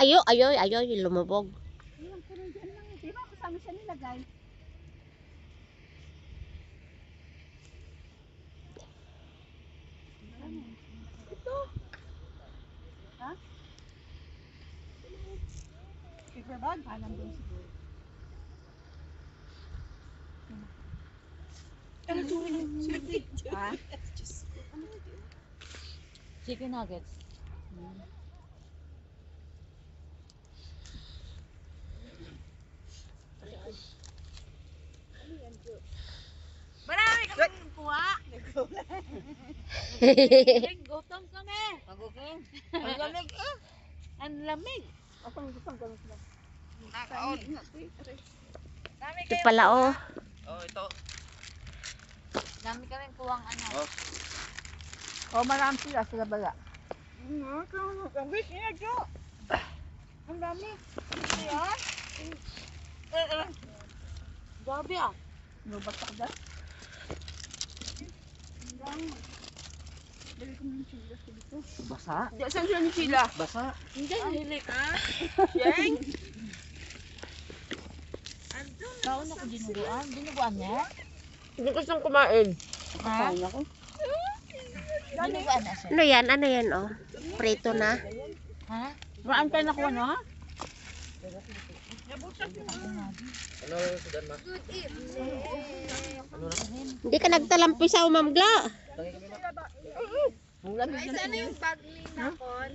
Ayaw, lumubog. Ayun, pero dyan lang. Di ba kasama siya nilagay? Ito. Ha? Paper bag? Nandun siguro. Ano ito? Ha? Chicken nuggets. Marami kang kuha. Gutom kami. Paguging. Ang lamig ah. Ang lamig. Ako gusto ko sila. Nakaon. Ito pala oh. Oh, ito. Dami kami kuwang ano. O marami sila bala. Ang wish niya, Jo. Ang dami. Ayan. Grabe ah. Nubatak dyan. Ang dami. Dali ko ng chila sa dito. Basa. Saan siya ni chila? Basa. Hindi, hilik ah. Sheng? Kaon ako dinuguan. Dinuguan niya? Hindi ko siyang kumain. Ha? ako. Dinuguan na siya. Ano yan oh. Prito na. Ha? Maraan tayo nakuha, no? Ano sudan ma? Hindi ka nagtalampisaw, Ma'am Glo. Tangi kami ma. Ang lamig na. Sana yung bag ni Nakon.